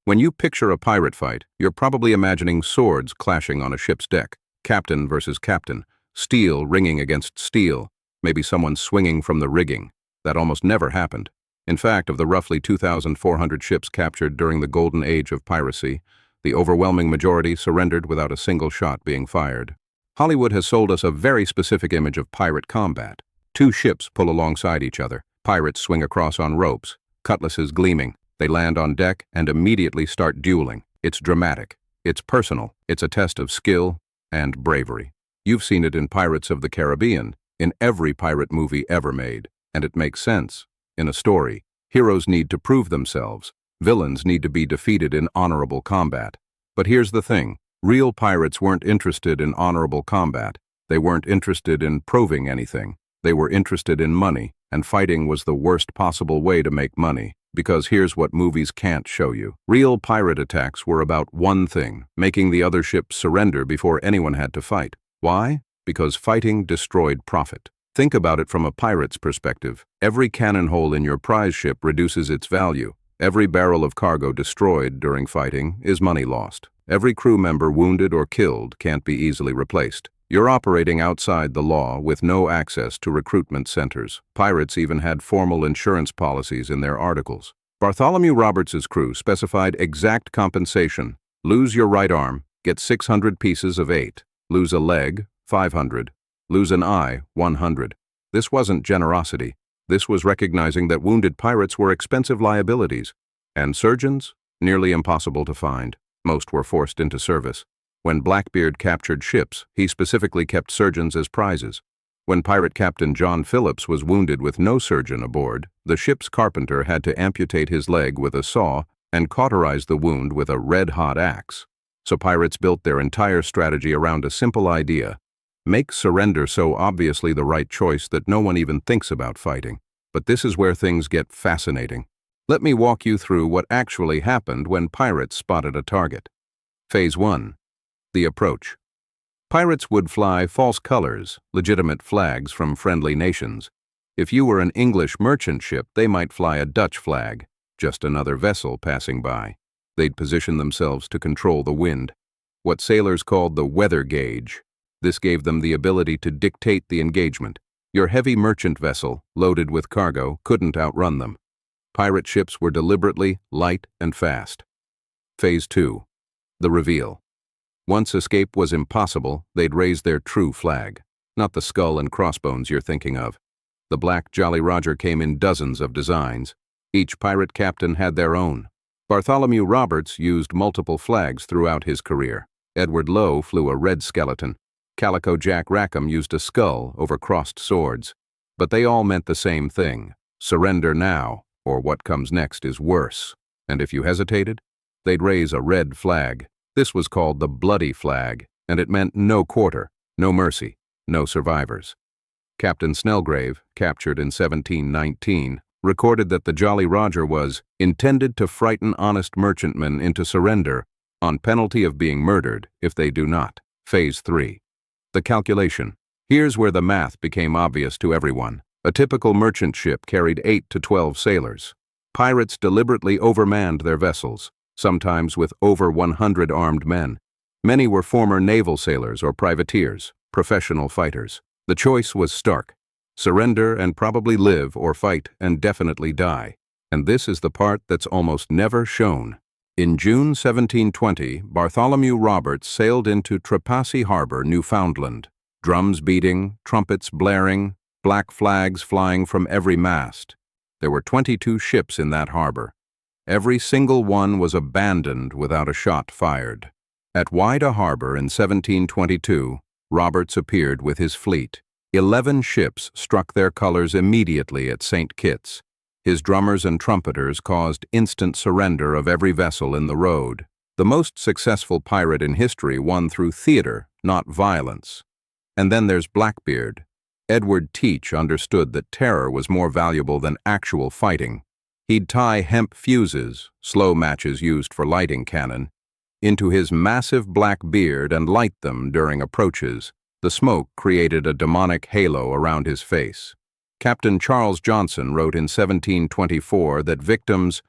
When you picture a pirate fight, you're probably imagining swords clashing on a ship's deck, captain versus captain, steel ringing against steel, maybe someone swinging from the rigging. That almost never happened. In fact, of the roughly 2,400 ships captured during the Golden Age of Piracy, the overwhelming majority surrendered without a single shot being fired. Hollywood has sold us a very specific image of pirate combat. Two ships pull alongside each other. Pirates swing across on ropes, cutlasses gleaming. They land on deck and immediately start dueling. It's dramatic. It's personal. It's a test of skill and bravery. You've seen it in Pirates of the Caribbean, in every pirate movie ever made, and it makes sense. In a story, heroes need to prove themselves. Villains need to be defeated in honorable combat. But here's the thing. Real pirates weren't interested in honorable combat. They weren't interested in proving anything. They were interested in money, and fighting was the worst possible way to make money. Because here's what movies can't show you. Real pirate attacks were about one thing, making the other ships surrender before anyone had to fight. Why? Because fighting destroyed profit. Think about it from a pirate's perspective. Every cannon hole in your prize ship reduces its value. Every barrel of cargo destroyed during fighting is money lost. Every crew member wounded or killed can't be easily replaced. You're operating outside the law with no access to recruitment centers. Pirates even had formal insurance policies in their articles. Bartholomew Roberts's crew specified exact compensation. Lose your right arm, get 600 pieces of 8. Lose a leg, 500. Lose an eye, 100. This wasn't generosity. This was recognizing that wounded pirates were expensive liabilities. And surgeons? Nearly impossible to find. Most were forced into service. When Blackbeard captured ships, he specifically kept surgeons as prizes. When pirate captain John Phillips was wounded with no surgeon aboard, the ship's carpenter had to amputate his leg with a saw and cauterize the wound with a red-hot axe. So pirates built their entire strategy around a simple idea. Make surrender so obviously the right choice that no one even thinks about fighting. But this is where things get fascinating. Let me walk you through what actually happened when pirates spotted a target. Phase 1. The approach. Pirates would fly false colors, legitimate flags from friendly nations. If you were an English merchant ship, they might fly a Dutch flag, just another vessel passing by. They'd position themselves to control the wind, what sailors called the weather gauge. This gave them the ability to dictate the engagement. Your heavy merchant vessel, loaded with cargo, couldn't outrun them. Pirate ships were deliberately light and fast. Phase 2. The reveal. Once escape was impossible, they'd raise their true flag. Not the skull and crossbones you're thinking of. The black Jolly Roger came in dozens of designs. Each pirate captain had their own. Bartholomew Roberts used multiple flags throughout his career. Edward Lowe flew a red skeleton. Calico Jack Rackham used a skull over crossed swords. But they all meant the same thing. Surrender now, or what comes next is worse. And if you hesitated, they'd raise a red flag. This was called the bloody flag, and it meant no quarter, no mercy, no survivors. Captain Snellgrave, captured in 1719, recorded that the Jolly Roger was intended to frighten honest merchantmen into surrender on penalty of being murdered if they do not. Phase 3. The calculation. Here's where the math became obvious to everyone. A typical merchant ship carried 8 to 12 sailors. Pirates deliberately overmanned their vessels, sometimes with over 100 armed men. Many were former naval sailors or privateers, professional fighters. The choice was stark. Surrender and probably live, or fight and definitely die. And this is the part that's almost never shown. In June 1720, Bartholomew Roberts sailed into Trepassey Harbor, Newfoundland. Drums beating, trumpets blaring, black flags flying from every mast. There were 22 ships in that harbor. Every single one was abandoned without a shot fired. At Whydah Harbor in 1722, Roberts appeared with his fleet. 11 ships struck their colors immediately at St. Kitts. His drummers and trumpeters caused instant surrender of every vessel in the road. The most successful pirate in history won through theater, not violence. And then there's Blackbeard. Edward Teach understood that terror was more valuable than actual fighting. He'd tie hemp fuses, slow matches used for lighting cannon, into his massive black beard and light them during approaches. The smoke created a demonic halo around his face. Captain Charles Johnson wrote in 1724 that victims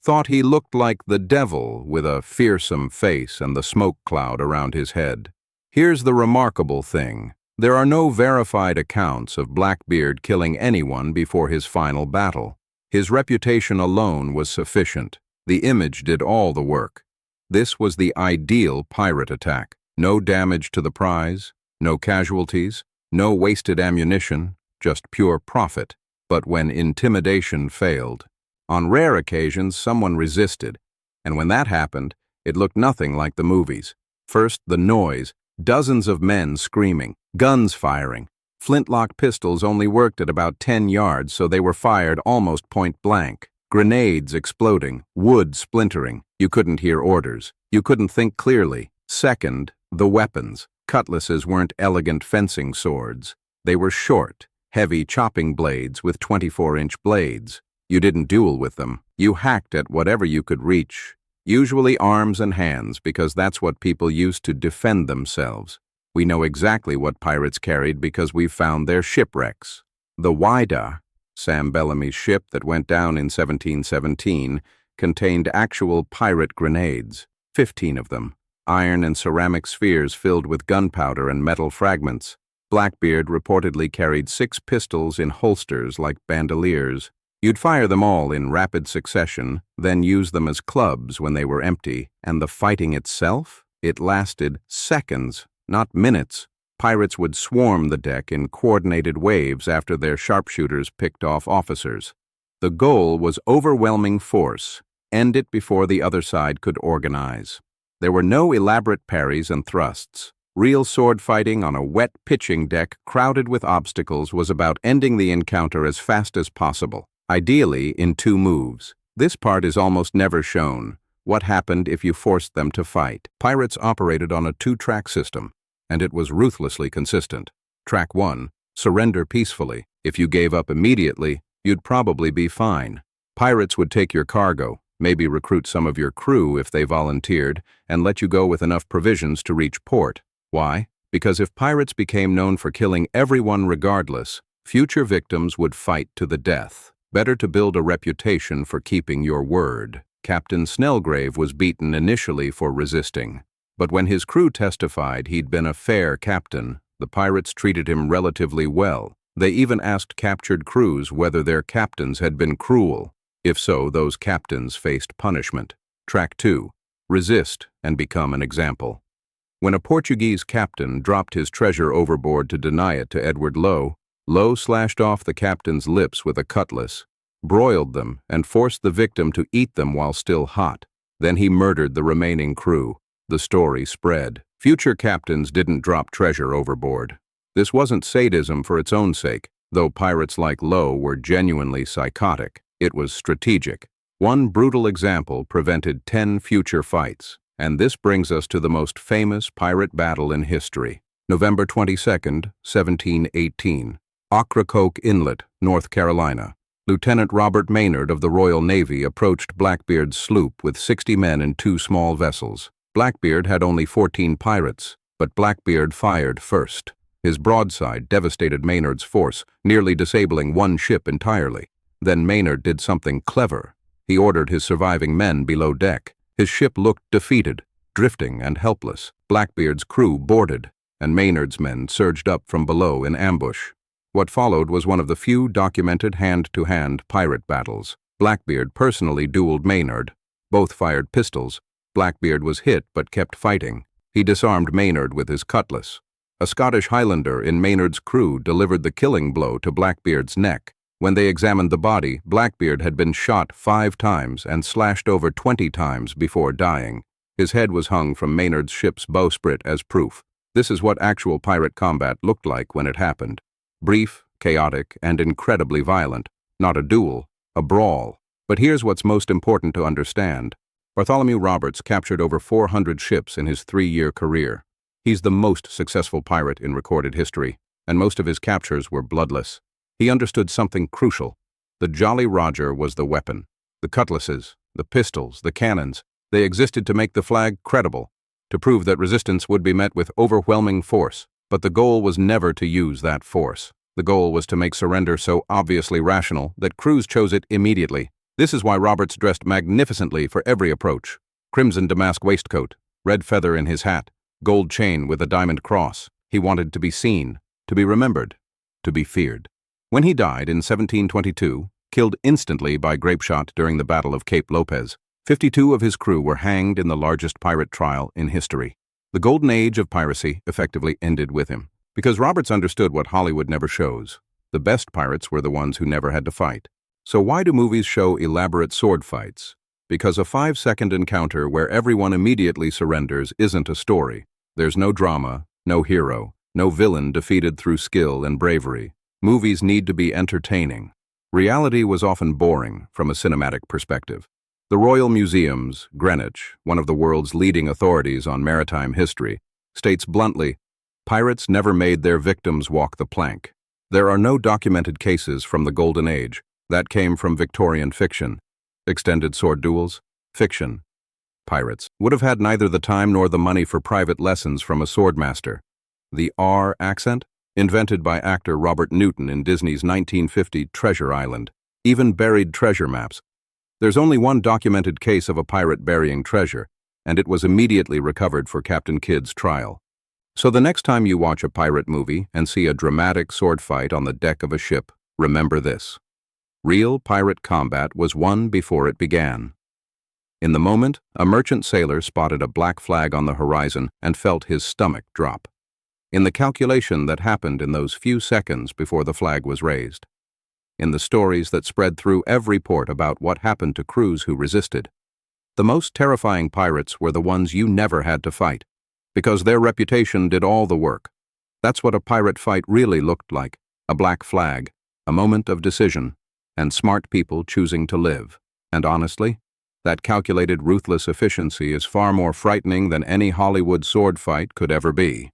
thought he looked like the devil with a fearsome face and the smoke cloud around his head. Here's the remarkable thing. There are no verified accounts of Blackbeard killing anyone before his final battle. His reputation alone was sufficient. The image did all the work. This was the ideal pirate attack. No damage to the prize, no casualties, no wasted ammunition, just pure profit. But when intimidation failed, on rare occasions someone resisted, and when that happened, it looked nothing like the movies. First, the noise, dozens of men screaming, guns firing. Flintlock pistols only worked at about 10 yards, so they were fired almost point blank. Grenades exploding, wood splintering. You couldn't hear orders. You couldn't think clearly. Second, the weapons. Cutlasses weren't elegant fencing swords. They were short, heavy chopping blades with 24-inch blades. You didn't duel with them. You hacked at whatever you could reach, usually arms and hands, because that's what people used to defend themselves. We know exactly what pirates carried because we've found their shipwrecks. The Whydah, Sam Bellamy's ship that went down in 1717, contained actual pirate grenades, 15 of them, iron and ceramic spheres filled with gunpowder and metal fragments. Blackbeard reportedly carried 6 pistols in holsters like bandoliers. You'd fire them all in rapid succession, then use them as clubs when they were empty, and the fighting itself? It lasted seconds, not minutes. Pirates would swarm the deck in coordinated waves after their sharpshooters picked off officers. The goal was overwhelming force, end it before the other side could organize. There were no elaborate parries and thrusts. Real sword fighting on a wet pitching deck crowded with obstacles was about ending the encounter as fast as possible, ideally in 2 moves. This part is almost never shown. What happened if you forced them to fight? Pirates operated on a 2-track system, and it was ruthlessly consistent. Track 1, surrender peacefully. If you gave up immediately, you'd probably be fine. Pirates would take your cargo, maybe recruit some of your crew if they volunteered, and let you go with enough provisions to reach port. Why? Because if pirates became known for killing everyone regardless, future victims would fight to the death. Better to build a reputation for keeping your word. Captain Snellgrave was beaten initially for resisting, but when his crew testified he'd been a fair captain, the pirates treated him relatively well. They even asked captured crews whether their captains had been cruel. If so, those captains faced punishment. Track 2. Resist and become an example. When a Portuguese captain dropped his treasure overboard to deny it to Edward Lowe, Lowe slashed off the captain's lips with a cutlass, broiled them, and forced the victim to eat them while still hot. Then he murdered the remaining crew. The story spread. Future captains didn't drop treasure overboard. This wasn't sadism for its own sake, though pirates like Lowe were genuinely psychotic. It was strategic. One brutal example prevented 10 future fights. And this brings us to the most famous pirate battle in history. November 22nd, 1718. Ocracoke Inlet, North Carolina. Lieutenant Robert Maynard of the Royal Navy approached Blackbeard's sloop with 60 men in 2 small vessels. Blackbeard had only 14 pirates, but Blackbeard fired first. His broadside devastated Maynard's force, nearly disabling 1 ship entirely. Then Maynard did something clever. He ordered his surviving men below deck. His ship looked defeated, drifting and helpless. Blackbeard's crew boarded, and Maynard's men surged up from below in ambush. What followed was one of the few documented hand-to-hand pirate battles. Blackbeard personally dueled Maynard. Both fired pistols. Blackbeard was hit but kept fighting. He disarmed Maynard with his cutlass. A Scottish Highlander in Maynard's crew delivered the killing blow to Blackbeard's neck. When they examined the body, Blackbeard had been shot 5 times and slashed over 20 times before dying. His head was hung from Maynard's ship's bowsprit as proof. This is what actual pirate combat looked like when it happened. Brief, chaotic, and incredibly violent. Not a duel, a brawl. But here's what's most important to understand. Bartholomew Roberts captured over 400 ships in his 3-year career. He's the most successful pirate in recorded history, and most of his captures were bloodless. He understood something crucial. The Jolly Roger was the weapon. The cutlasses, the pistols, the cannons, they existed to make the flag credible, to prove that resistance would be met with overwhelming force. But the goal was never to use that force. The goal was to make surrender so obviously rational that crews chose it immediately. This is why Roberts dressed magnificently for every approach. Crimson damask waistcoat, red feather in his hat, gold chain with a diamond cross. He wanted to be seen, to be remembered, to be feared. When he died in 1722, killed instantly by grapeshot during the Battle of Cape Lopez, 52 of his crew were hanged in the largest pirate trial in history. The Golden Age of Piracy effectively ended with him, because Roberts understood what Hollywood never shows. The best pirates were the ones who never had to fight. So why do movies show elaborate sword fights? Because a 5-second encounter where everyone immediately surrenders isn't a story. There's no drama, no hero, no villain defeated through skill and bravery. Movies need to be entertaining. Reality was often boring from a cinematic perspective. The Royal Museum's Greenwich, one of the world's leading authorities on maritime history, states bluntly, "Pirates never made their victims walk the plank." There are no documented cases from the Golden Age. That came from Victorian fiction. Extended sword duels? Fiction. Pirates would have had neither the time nor the money for private lessons from a swordmaster. The R accent? Invented by actor Robert Newton in Disney's 1950 Treasure Island. Even buried treasure maps. There's only one documented case of a pirate burying treasure, and it was immediately recovered for Captain Kidd's trial. So the next time you watch a pirate movie and see a dramatic sword fight on the deck of a ship, remember this. Real pirate combat was won before it began. In the moment, a merchant sailor spotted a black flag on the horizon and felt his stomach drop. In the calculation that happened in those few seconds before the flag was raised. In the stories that spread through every port about what happened to crews who resisted. The most terrifying pirates were the ones you never had to fight, because their reputation did all the work. That's what a pirate fight really looked like, a black flag, a moment of decision, and smart people choosing to live. And honestly, that calculated ruthless efficiency is far more frightening than any Hollywood sword fight could ever be.